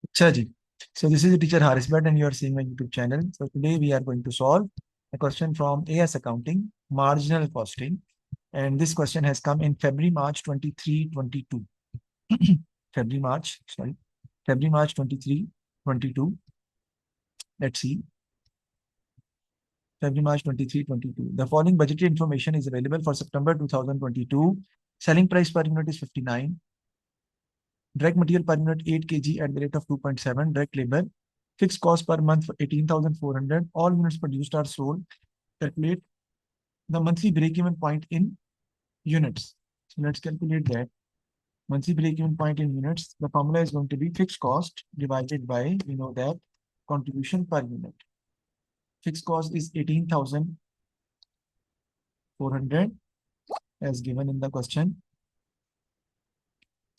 Acha ji. So this is the teacher Harisbhat and you are seeing my YouTube channel. So today we are going to solve a question from AS Accounting, marginal costing. And this question has come in February, March 23, 22. February, March 23, 22. Let's see. February, March 23, 22. The following budgetary information is available for September 2022. Selling price per unit is 59. Direct material per unit 8 kg at the rate of 2.7. Direct labor. Fixed cost per month for 18,400. All units produced are sold. Calculate the monthly break-even point in units. So let's calculate that. Monthly break-even point in units. The formula is going to be fixed cost divided by, we know that, contribution per unit. Fixed cost is 18,400 as given in the question.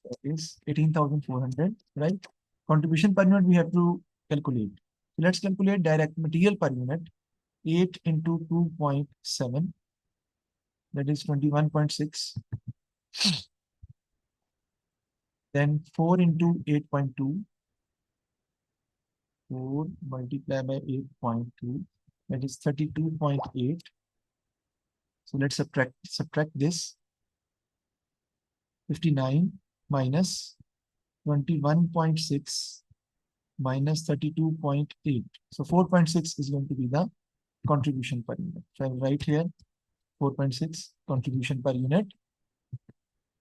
That is 18,400, right? Contribution per unit we have to calculate. So let's calculate direct material per unit. 8 into 2.7, that is 21.6. Then 4 into 8.2, 4 multiplied by 8.2, that is 32.8. So let's subtract this. 59 minus 21.6 minus 32.8. So 4.6 is going to be the contribution per unit. So I'll write here 4.6 contribution per unit,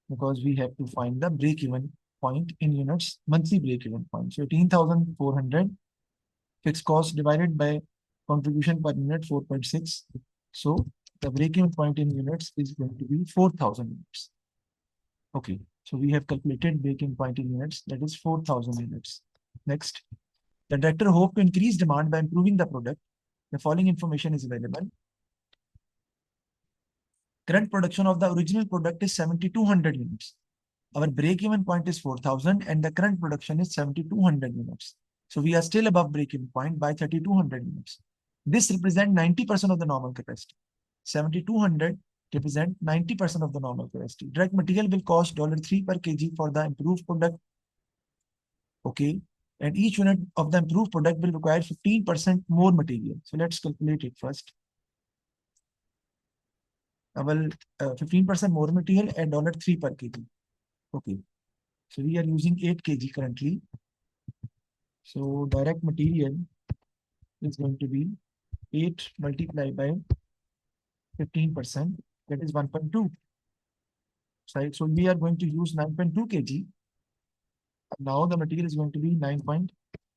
because we have to find the break-even point in units, monthly break-even point. So 18,400 fixed cost divided by contribution per unit 4.6. So the break-even point in units is going to be 4,000 units. Okay, so we have calculated break-even point in units, that is 4,000 units. Next, the director hoped to increase demand by improving the product. The following information is available. Current production of the original product is 7,200 units. Our break-even point is 4,000 and the current production is 7,200 units. So we are still above break-even point by 3,200 units. This represents 90% of the normal capacity. 7,200 represent 90% of the normal capacity. Direct material will cost $3 per kg for the improved product. Okay. And each unit of the improved product will require 15% more material. So let's calculate it first. I will 15% more material at $3 per kg. Okay. So we are using 8 kg currently. So direct material is going to be 8 multiplied by 15%, that is 1.2. Right? So we are going to use 9.2 kg. Now the material is going to be 9.2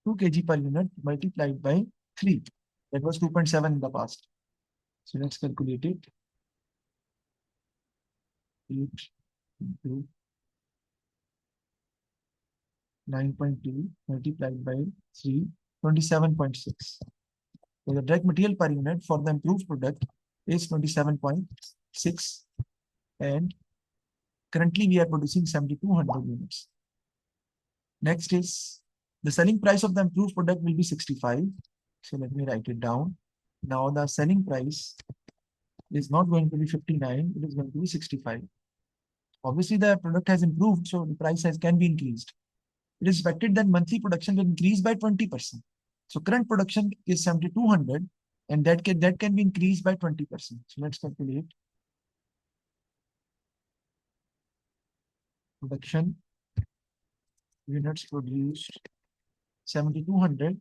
kg per unit multiplied by 3. That was 2.7 in the past. So let's calculate it. 8 into 9.2 multiplied by 3, 27.6. So the direct material per unit for the improved product is 27.6, and currently we are producing 7,200 units. Next is the selling price of the improved product will be 65. So let me write it down. Now the selling price is not going to be 59, it is going to be 65. Obviously the product has improved, so the price can be increased. It is expected that monthly production will increase by 20%. So current production is 7,200 and that can be increased by 20%. So let's calculate. Production units produced 7,200,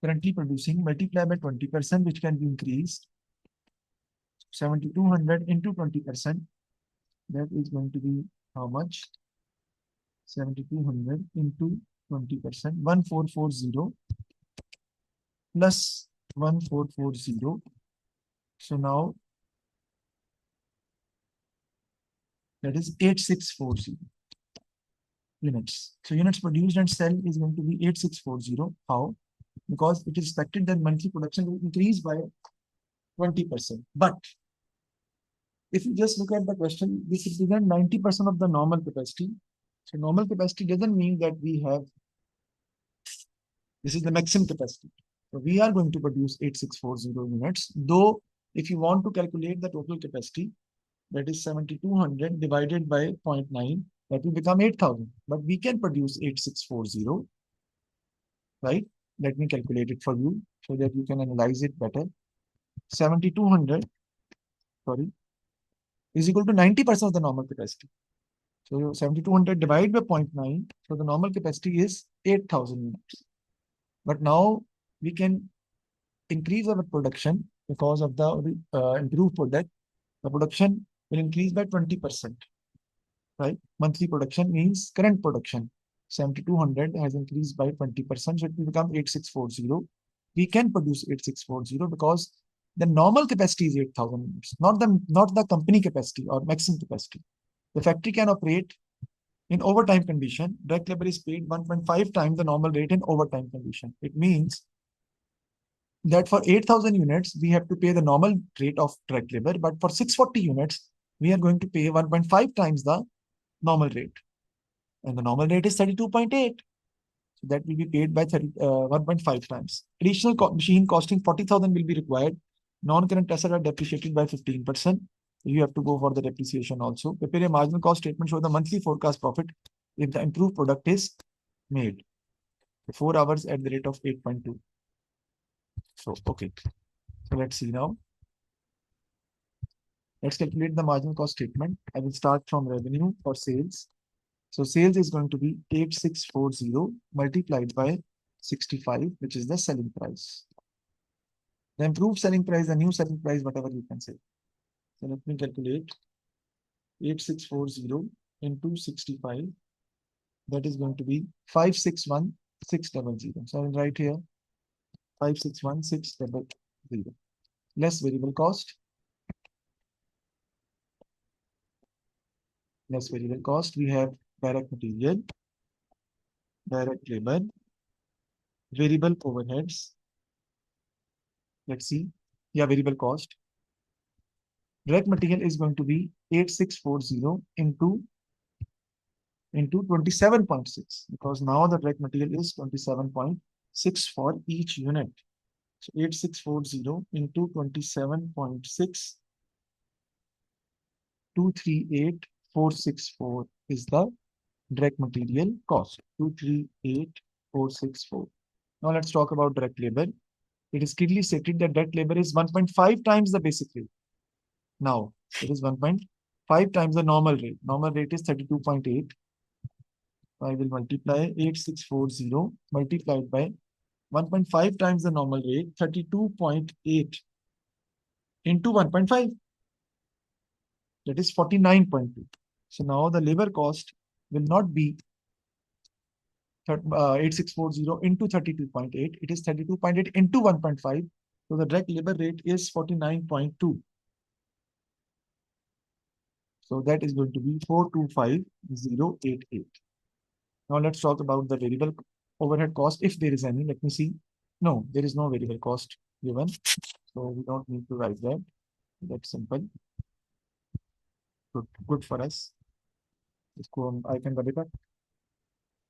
currently producing, multiply by 20%, which can be increased. 7,200 into 20%, that is going to be how much? 7,200 into 20%, 1,440 plus 1,440. So now that is 8,640 units. So units produced and sell is going to be 8,640. How? Because it is expected that monthly production will increase by 20%. But if you just look at the question, this represents 90% of the normal capacity. So normal capacity doesn't mean that we have, this is the maximum capacity. So we are going to produce 8,640 units. Though if you want to calculate the total capacity, that is 7,200 divided by 0.9, That will become 8,000. But we can produce 8640, right? Let me calculate it for you so that you can analyze it better. 7,200, sorry, is equal to 90% of the normal capacity. So 7,200 divided by 0.9. So the normal capacity is 8,000 units. But now we can increase our production because of the improved product. The production will increase by 20%, right? Monthly production means current production. 7,200 has increased by 20%, so it will become 8640. We can produce 8640 because the normal capacity is 8,000 units, not the company capacity or maximum capacity. The factory can operate in overtime condition. Direct labor is paid 1.5 times the normal rate in overtime condition. It means that for 8,000 units, we have to pay the normal rate of direct labor, but for 640 units, we are going to pay 1.5 times the normal rate. And the normal rate is 32.8. So that will be paid by 1.5 times. Additional machine costing 40,000 will be required. Non-current assets are depreciated by 15%. You have to go for the depreciation also. Prepare a marginal cost statement, show the monthly forecast profit if the improved product is made. 4 hours at the rate of 8.2. So, okay. So let's see now. Let's calculate the marginal cost statement. I will start from revenue for sales. So sales is going to be 8640 multiplied by 65, which is the selling price. The improved selling price, the new selling price, whatever you can say. So let me calculate 8640 into 65. That is going to be 561,600. So I will write here 561,600. Less variable cost. Less variable cost. We have direct material, direct labor, variable overheads. Let's see. Yeah, variable cost. Direct material is going to be 8640 into 27.6 because now the direct material is 27.6 for each unit. So 8640 into 27.6, 238,464 is the direct material cost. 238,464. Now let's talk about direct labor. It is clearly stated that direct labor is 1.5 times the basic rate. Now it is 1.5 times the normal rate. Normal rate is 32.8. I will multiply 8640 multiplied by 1.5 times the normal rate, 32.8 into 1.5. That is 49.2. So now the labor cost will not be 8640 into 32.8. It is 32.8 into 1.5. So the direct labor rate is 49.2. So that is going to be 425,088. Now let's talk about the variable overhead cost, if there is any. Let me see. No, there is no variable cost given. So we don't need to write that. That's simple. Good for us. Let's go on. I can double it up.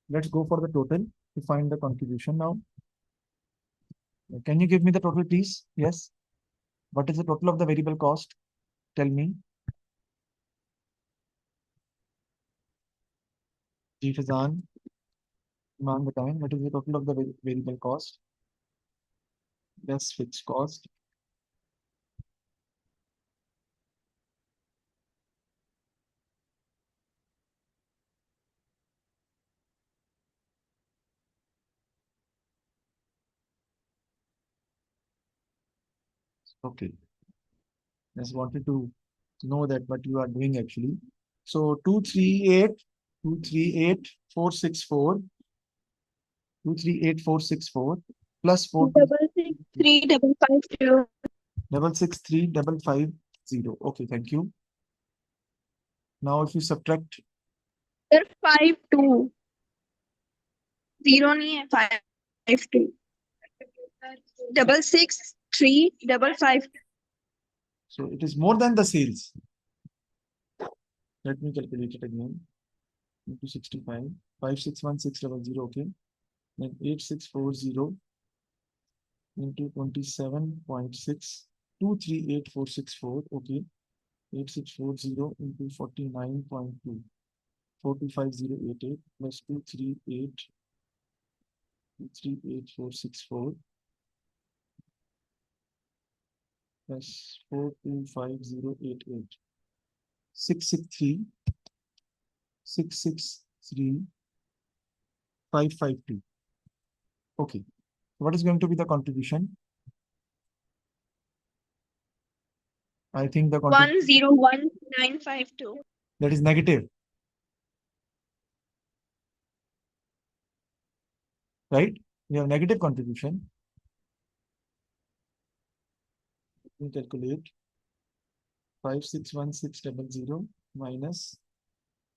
Let's go for the total to find the contribution now. Can you give me the total, please? Yes. What is the total of the variable cost? Tell me. Ji Fazan, Iman बताएं. What is the total of the variable cost? Less fixed cost. Okay. Just wanted to know that what you are doing actually. So 238,464 plus 4 663,550. 663,550. Okay, thank you. Now if you subtract 52. 0 नहीं है 52. 663,550. so it is more than the sales. Let me calculate it again. Into 65, 561,600. Okay. Then 8640 into 27.6, 238,464. Okay. 8640 into 49.2. 425088 plus 238,464 plus 425088 663,552. Okay, what is going to be the contribution? I think the contribution 101952. that is negative, right? We have negative contribution. We calculate 561600 minus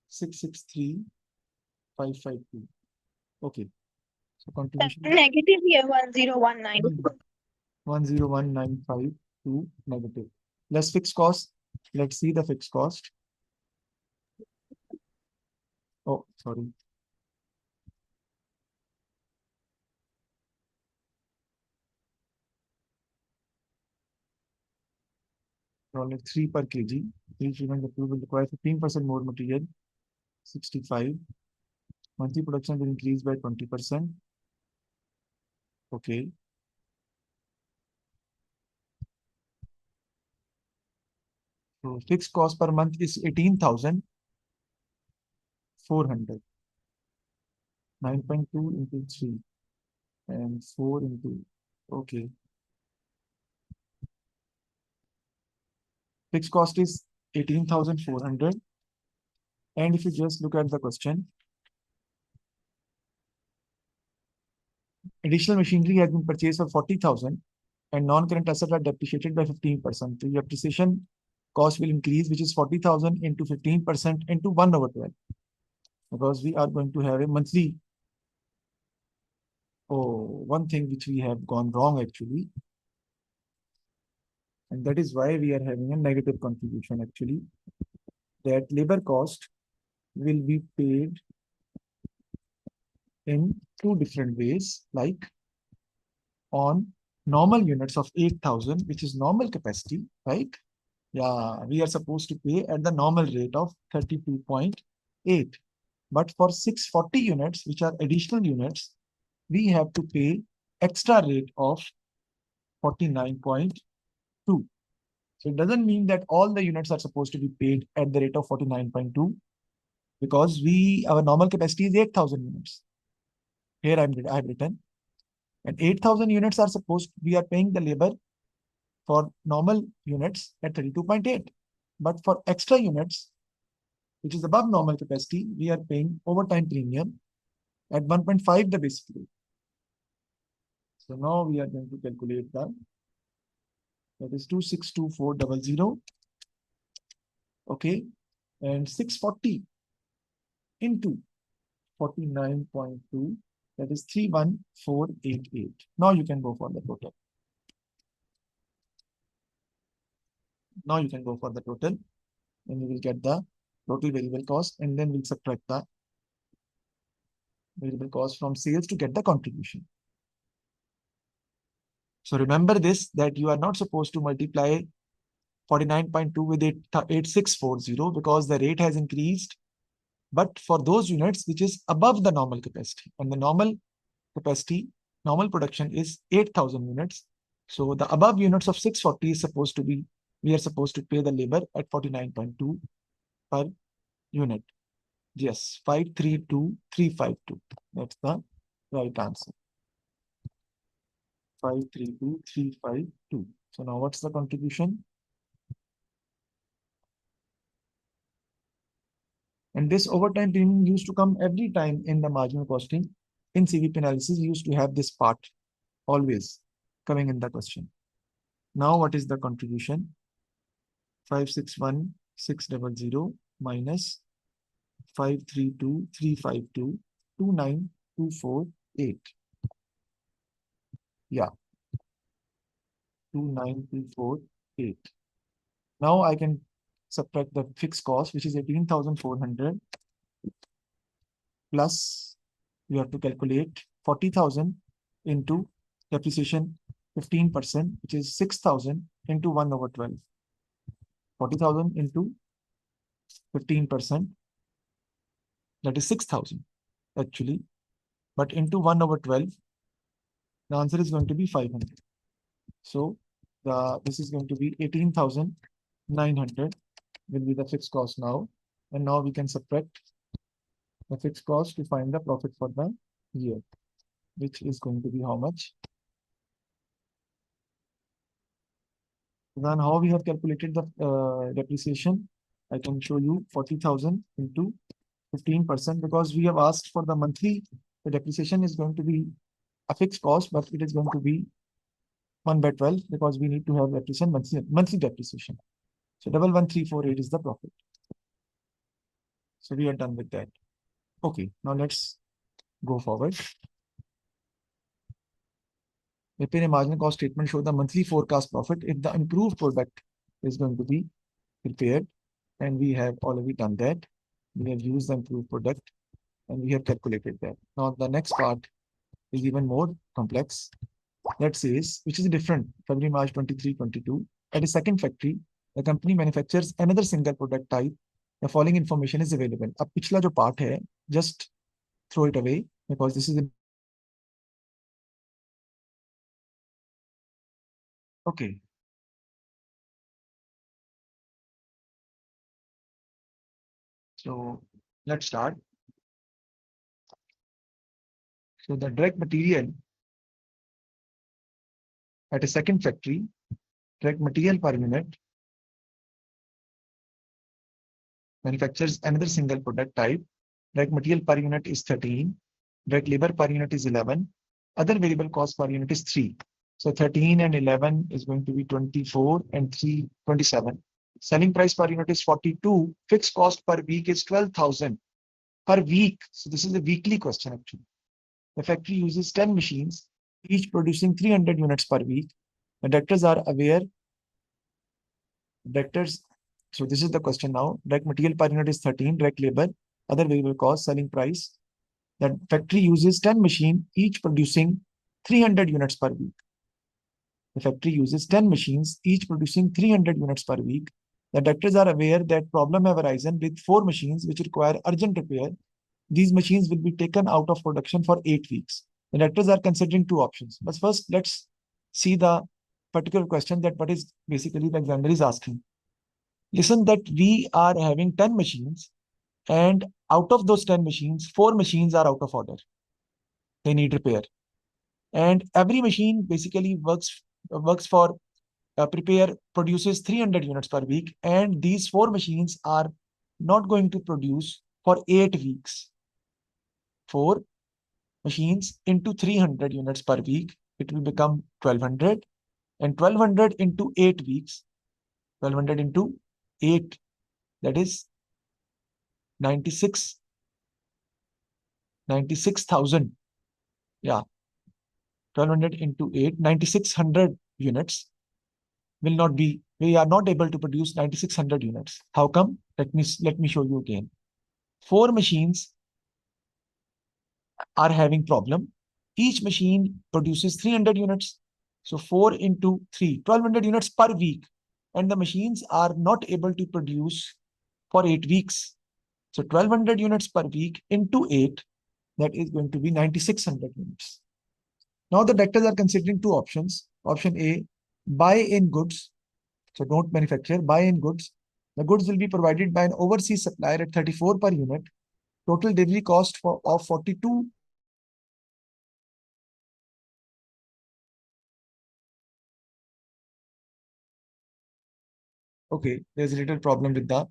663,552. Okay, so contribution Negative here 1019. 101952 negative. Less fixed cost. Let's see the fixed cost. Oh, sorry. Only 3 per kg. Each unit will require 15% more material. 65. Monthly production will increase by 20%. Okay. So fixed cost per month is 18,400. 9.2 into 3 and 4 into. Okay. Fixed cost is 18,400. And if you just look at the question, additional machinery has been purchased for 40,000 and non-current assets are depreciated by 15%. The depreciation cost will increase, which is 40,000 into 15% into 1/12. Because we are going to have a monthly. Oh, one thing which we have gone wrong actually. And that is why we are having a negative contribution actually. That labor cost will be paid in two different ways, like on normal units of 8,000, which is normal capacity, right? Yeah, we are supposed to pay at the normal rate of 32.8. But for 640 units, which are additional units, we have to pay extra rate of 49.2. So it doesn't mean that all the units are supposed to be paid at the rate of 49.2 because our normal capacity is 8,000 units. Here I've written, and 8,000 units are supposed, we are paying the labor for normal units at 32.8. But for extra units, which is above normal capacity, we are paying overtime premium at 1.5 the basic rate. So now we are going to calculate that is 262400. Okay, and 640 into 49.2, that is 31488. Now you can go for the total. Now you can go for the total, and you will get the total variable cost, and then we'll subtract the variable cost from sales to get the contribution. So remember this, that you are not supposed to multiply 49.2 with 8640 because the rate has increased. But for those units which is above the normal capacity, and the normal capacity, normal production is 8,000 units. So the above units of 640 is supposed to be, we are supposed to pay the labor at 49.2 per unit. Yes, 532352. That's the right answer. 532352. So now what's the contribution? And this overtime premium used to come every time in the marginal costing. In CVP analysis, you used to have this part always coming in the question. Now what is the contribution? 561600 minus 532352 29248. Yeah, 29248. Now I can subtract the fixed cost, which is 18,400 plus you have to calculate 40,000 into depreciation 15%, which is 6,000 into 1/12. 40,000 into 15%, that is 6,000 actually, but into 1 over 12, the answer is going to be 500. So this is going to be 18,900 will be the fixed cost now. And now we can subtract the fixed cost to find the profit for the year, which is going to be how much? Then how we have calculated the depreciation? I can show you 40,000 into 15% because we have asked for the monthly. The depreciation is going to be a fixed cost, but it is going to be 1 by 12 because we need to have depreciation monthly depreciation. So 11348 is the profit. So we are done with that. Okay, now let's go forward. Prepare a marginal cost statement, show the monthly forecast profit if the improved product is going to be prepared. And we have already done that. We have used the improved product and we have calculated that. Now the next part is even more complex. Let's say, which is different, February, March 23, 22. At a second factory, the company manufactures another single product type. The following information is available. Ab pichla jo part hai, just throw it away because this is okay. So let's start. So the direct material at a second factory, direct material per unit manufactures another single product type. Direct material per unit is 13. Direct labor per unit is 11. Other variable cost per unit is 3. So 13 and 11 is going to be 24 and 3, 27. Selling price per unit is 42. Fixed cost per week is 12,000 per week. So this is a weekly question actually. The factory uses 10 machines, each producing 300 units per week. The directors are aware. Directors. So this is the question now. Direct material per unit is 13. Direct labor, other variable cost, selling price. The factory uses 10 machines, each producing 300 units per week. The factory uses 10 machines, each producing 300 units per week. The directors are aware that problem have arisen with 4 machines which require urgent repair. These machines will be taken out of production for 8 weeks. The directors are considering 2 options. But first, let's see the particular question that what is basically the examiner is asking. Listen that we are having 10 machines and out of those 10 machines, 4 machines are out of order. They need repair. And every machine basically works for produces 300 units per week. And these 4 machines are not going to produce for 8 weeks. 4 machines into 300 units per week, it will become 1200. And 1200 into 8 weeks, 1200 into 8, that is 96,000. Yeah, 1200 into 8, 9600 units will not be, we are not able to produce 9600 units. How come? Let me show you again. 4 machines are having problem. Each machine produces 300 units. So 4 into 3, 1200 units per week. And the machines are not able to produce for 8 weeks. So 1200 units per week into 8, that is going to be 9600 units. Now the directors are considering 2 options. Option A, buy in goods. So don't manufacture, buy in goods. The goods will be provided by an overseas supplier at 34 per unit. Total delivery cost of 42. Okay, there's a little problem with the,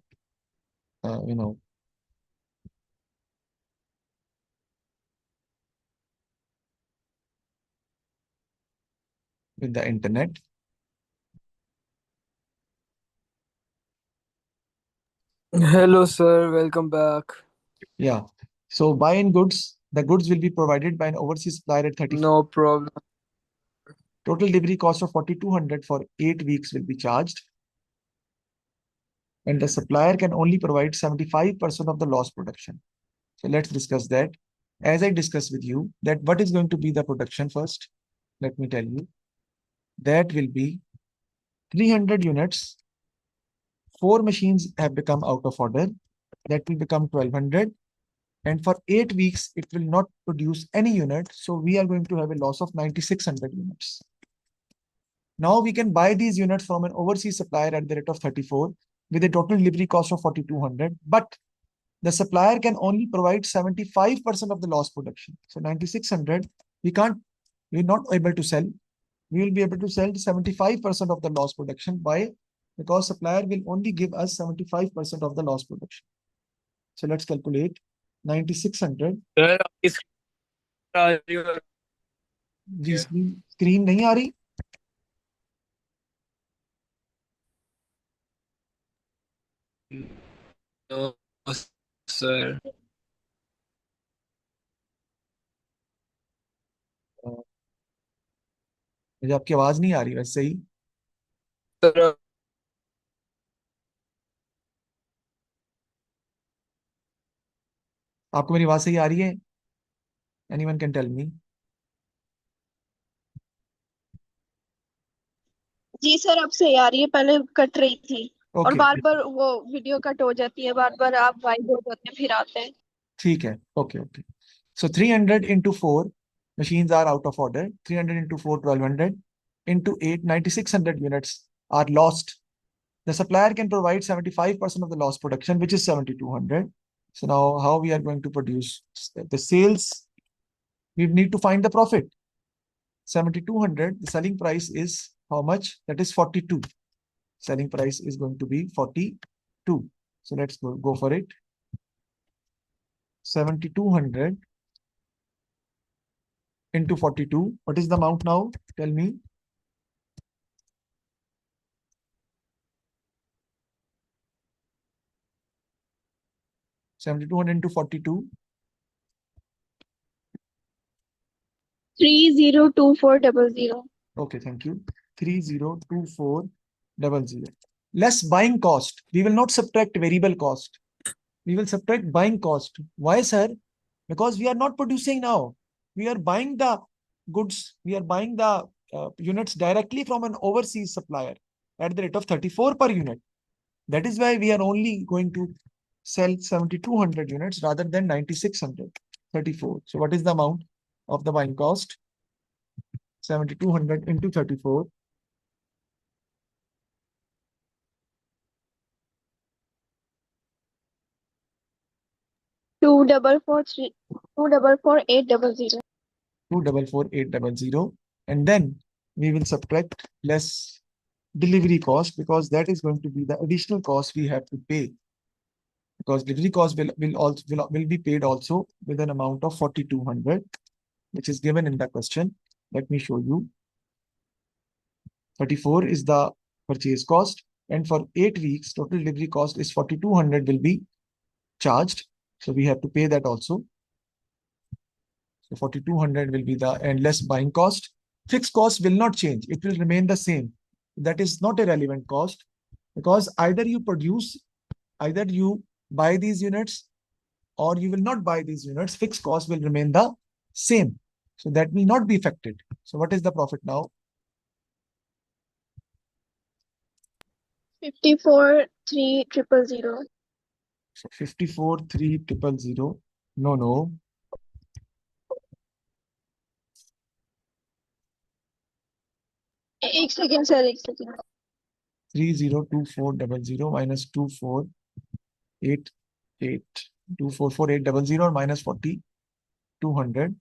with the internet. Hello, sir. Welcome back. Yeah. So buy in goods. The goods will be provided by an overseas supplier at 34. No problem. Total delivery cost of 4200 for 8 weeks will be charged. And the supplier can only provide 75% of the lost production. So let's discuss that. As I discussed with you, that what is going to be the production first? Let me tell you. That will be 300 units. 4 machines have become out of order. That will become 1200. And for 8 weeks, it will not produce any unit. So we are going to have a loss of 9,600 units. Now we can buy these units from an overseas supplier at the rate of 34 with a total delivery cost of 4,200. But the supplier can only provide 75% of the loss production. So 9,600, we're not able to sell. We will be able to sell 75% of the loss production. Why? Because supplier will only give us 75% of the loss production. So let's calculate 9,600. Sir, आपकी screen आ रही है? जी screen नहीं आ रही. No, sir. मुझे आपकी आवाज नहीं आ रही वैसे ही. Sir, आपको मेरी आवाज सही आ रही है? Anyone can tell me. जी सर, अब सही आ रही है, पहले कट रही थी और Okay. बार बार वो वीडियो कट हो जाती है, बार बार आप वाइब हो जाते हैं फिर आते हैं. ठीक है. Okay. So 300 into 4 machines are out of order. 300 into 4, 1200 into 8, 9,600 units are lost. The supplier can provide 75% of the loss production, which is 7,200. So now how we are going to produce the sales? We need to find the profit. 7,200, the selling price is how much? That is 42. Selling price is going to be 42. So let's go for it. 7,200 into 42. What is the amount now? Tell me. 7,200 into 42. 302400. Okay, thank you. 302400. Less buying cost. We will not subtract variable cost. We will subtract buying cost. Why, sir? Because we are not producing now. We are buying the goods. We are buying the units directly from an overseas supplier at the rate of 34 per unit. That is why we are only going to sell 7,200 units rather than 9,600. 34. So what is the amount of the buying cost? 7,200 into 34. 244800. 244,800. And then we will subtract less delivery cost because that is going to be the additional cost we have to pay. Because delivery cost will be paid also with an amount of 4,200, which is given in the question. Let me show you. 34 is the purchase cost, and for 8 weeks, total delivery cost is 4,200 will be charged. So we have to pay that also. So 4,200 will be the endless buying cost. Fixed cost will not change. It will remain the same. That is not a relevant cost because either you buy these units or you will not buy these units. Fixed cost will remain the same. So that will not be affected. So what is the profit now? 543000. So 54,300. No. एक second sir, एक second. 302400 minus 244800 or minus 4,200.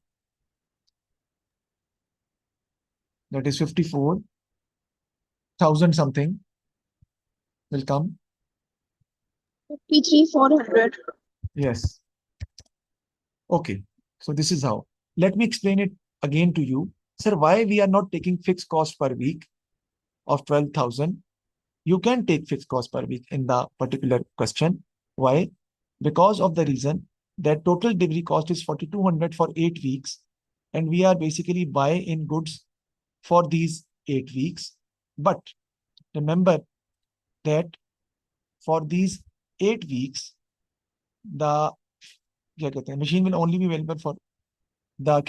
That is 54,000 something will come. 53400. Yes. Okay. So this is how. Let me explain it again to you. Sir, why we are not taking fixed cost per week of 12,000? You can take fixed cost per week in the particular question. Why? Because of the reason that total delivery cost is 4,200 for 8 weeks. And we are basically buying in goods for these 8 weeks. But remember that for these 8 weeks, the machine will only be available for the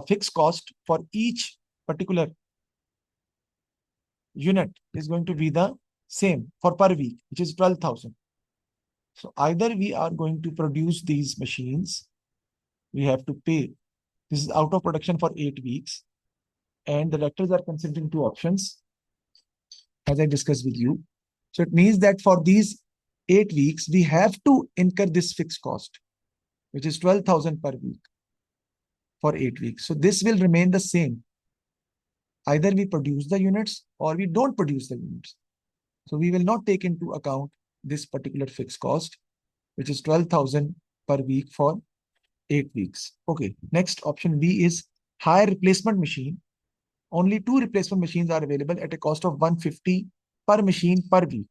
fixed cost for each particular unit is going to be the same for per week, which is 12,000. So either we are going to produce these machines we have to pay. This is out of production for 8 weeks. And the directors are considering two options, as I discussed with you. So it means that for these 8 weeks, we have to incur this fixed cost, which is 12,000 per week for 8 weeks. So this will remain the same. Either we produce the units or we don't produce the units. So we will not take into account this particular fixed cost, which is 12,000 per week for 8 weeks. Okay, next option B is hire replacement machine. Only 2 replacement machines are available at a cost of 150 per machine per week.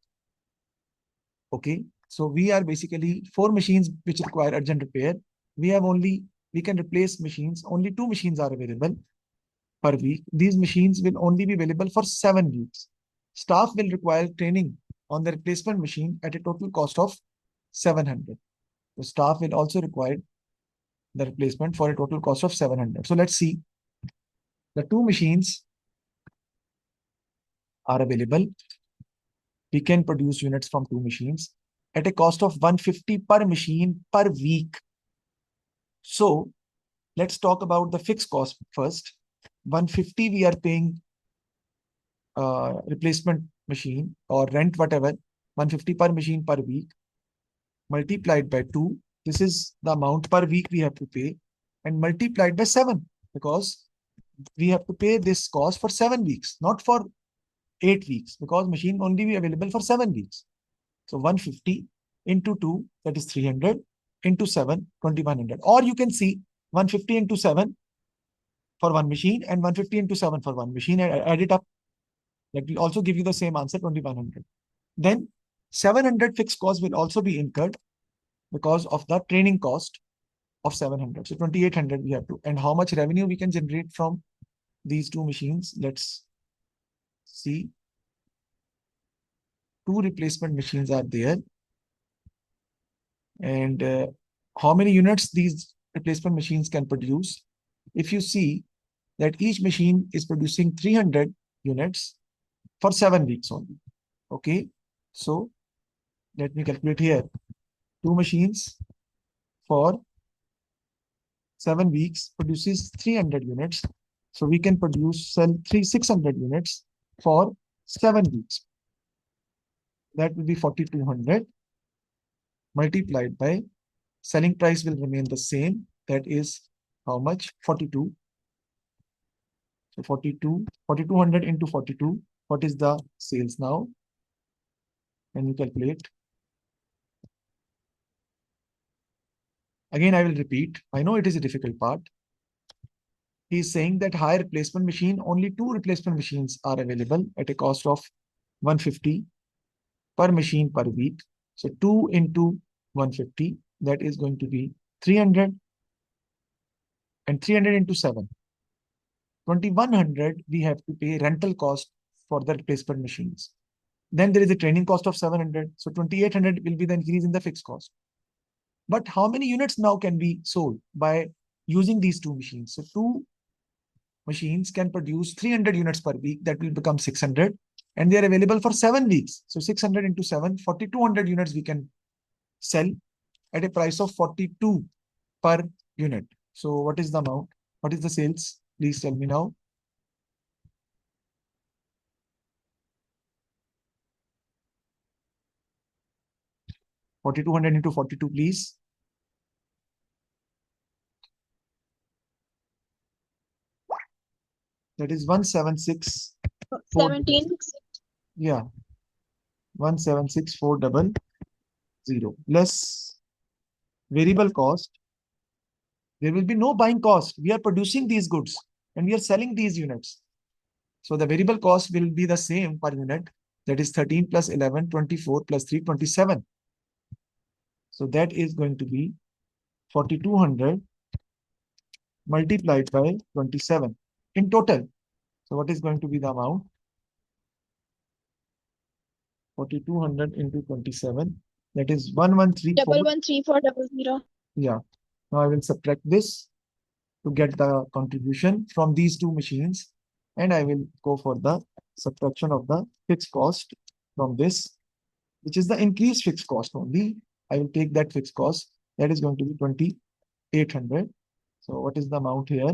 Okay, so we are basically 4 machines which require urgent repair. We can replace machines. Only 2 machines are available per week. These machines will only be available for 7 weeks. Staff will require training on the replacement machine at a total cost of 700. The staff will also require the replacement for a total cost of 700. So let's see. The 2 machines are available. We can produce units from 2 machines at a cost of 150 per machine per week. So let's talk about the fixed cost first. 150 we are paying replacement machine or rent, whatever, 150 per machine per week multiplied by 2. This is the amount per week we have to pay, and multiplied by 7, because we have to pay this cost for 7 weeks, not for 8 weeks, because machine only be available for 7 weeks. So 150 into 2, that is 300, into 7, 2100. Or you can see 150 into 7 for one machine and 150 into 7 for one machine, and add it up. That will also give you the same answer, 2100. Then 700 fixed cost will also be incurred because of the training cost of 700. So 2800 we have to. And how much revenue we can generate from these 2 machines? Let's see. 2 replacement machines are there. And how many units these replacement machines can produce? If you see that each machine is producing 300 units for 7 weeks only. Okay, so let me calculate here. 2 machines for 7 weeks produces 300 units. So we can sell 600 units for 7 weeks. That will be 4,200 multiplied by selling price will remain the same. That is how much? 42. So 4,200 into 42. What is the sales now? Can you calculate? Again, I will repeat. I know it is a difficult part. He is saying that high replacement machine, only 2 replacement machines are available at a cost of 150 per machine per week. So 2 into 150, that is going to be 300, and 300 into 7. 2,100 we have to pay rental cost for the replacement machines. Then there is a training cost of 700. So 2,800 will be the increase in the fixed cost. But how many units now can be sold by using these 2 machines? So 2 machines can produce 300 units per week. That will become 600. And they are available for 7 weeks. So 600 into 7, 4,200 units we can sell at a price of 42 per unit. So what is the amount? What is the sales? Please tell me now. $4,200 into 42, please. That is 176. 17. Yeah. 176,400 less variable cost. There will be no buying cost. We are producing these goods and we are selling these units. So the variable cost will be the same per unit. That is 13 plus 11, 24 plus 3, 27. So that is going to be 4,200 multiplied by 27 in total. So what is going to be the amount? 4,200 into 27. That is 1134. 113400. Yeah. Now I will subtract this to get the contribution from these 2 machines. And I will go for the subtraction of the fixed cost from this, which is the increased fixed cost only. I will take that fixed cost. That is going to be 2,800. So what is the amount here?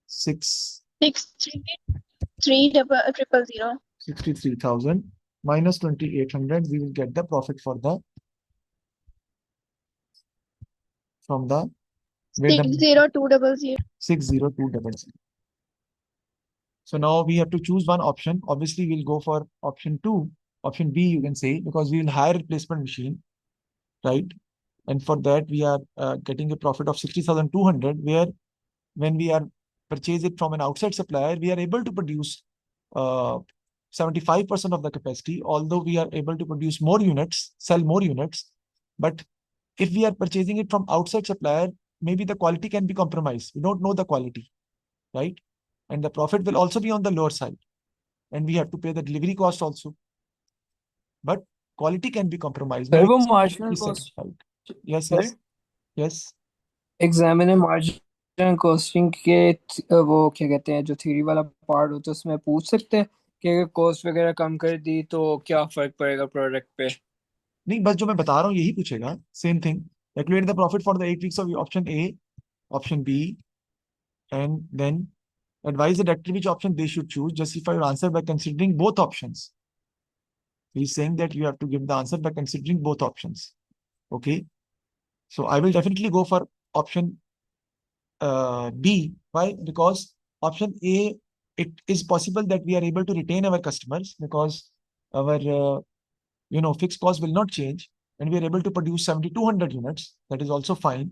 63,000 minus 2,800. We will get the profit for the from the 60200. 60200. So now we have to choose one option. Obviously, we'll go for option 2, option B, you can say, because we will hire replacement machine, right? And for that, we are getting a profit of 60,200, where when we are purchase it from an outside supplier, we are able to produce 75% of the capacity, although we are able to produce more units, sell more units. But if we are purchasing it from outside supplier, maybe the quality can be compromised. We don't know the quality, right? And the profit will also be on the lower side. And we have to pay the delivery cost also. But quality can be compromised. Sir Maybe वो it's marginal cost satisfied. Yes, sir yes, yes. Exam में marginal costing के वो क्या कहते हैं जो theory वाला part होता है उसमें पूछ सकते हैं कि अगर कॉस्ट वगैरह कम कर दी तो क्या फर्क पड़ेगा प्रोडक्ट पे नहीं, बस जो मैं बता रहा हूँ यही पूछेगा. Same thing. Calculate the profit for the 8 weeks of option A, option B, and then advise the director which option they should choose. Justify your answer by considering both options. He's saying that you have to give the answer by considering both options. Okay. So I will definitely go for option B. Why? Because option A, it is possible that we are able to retain our customers because our fixed cost will not change, and we are able to produce 7,200 units. That is also fine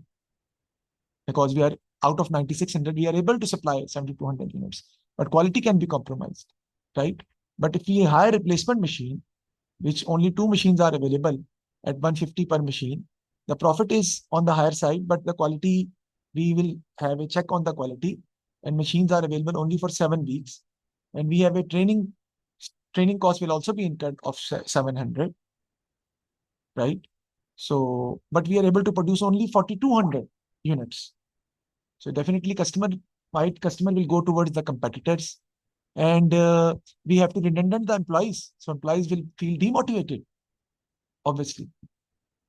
because we are out of 9,600, we are able to supply 7,200 units, but quality can be compromised, right? But if we hire replacement machine, which only 2 machines are available at 150 per machine, the profit is on the higher side, but the quality, we will have a check on the quality, and machines are available only for 7 weeks. And we have a training cost will also be incurred of 700, right? So, but we are able to produce only 4,200 units. So definitely customer will go towards the competitors, and we have to redundant the employees. So employees will feel demotivated, obviously.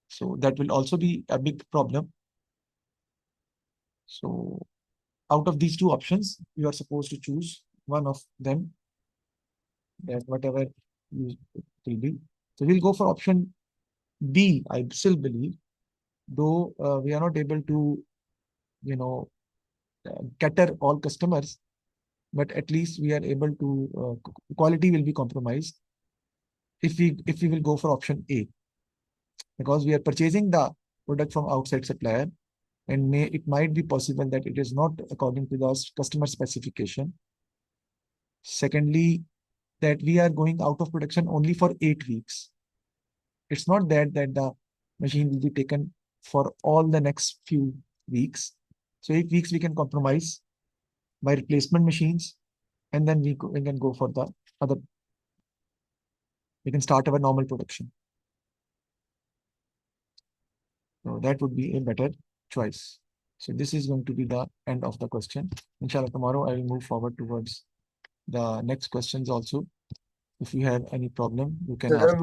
So that will also be a big problem. So out of these 2 options, you are supposed to choose one of them, that whatever you will be. So we'll go for option B, I still believe, though we are not able to, cater all customers, but at least we are able to, quality will be compromised if we will go for option A, because we are purchasing the product from outside supplier, and it might be possible that it is not according to the customer specification. Secondly, that we are going out of production only for 8 weeks. It's not that the machine will be taken for all the next few weeks. So 8 weeks we can compromise by replacement machines, and then we can go for the other. We can start our normal production. So that would be a better choice. So this is going to be the end of the question. Inshallah, tomorrow I will move forward towards the next questions also. If you have any problem, you can ask.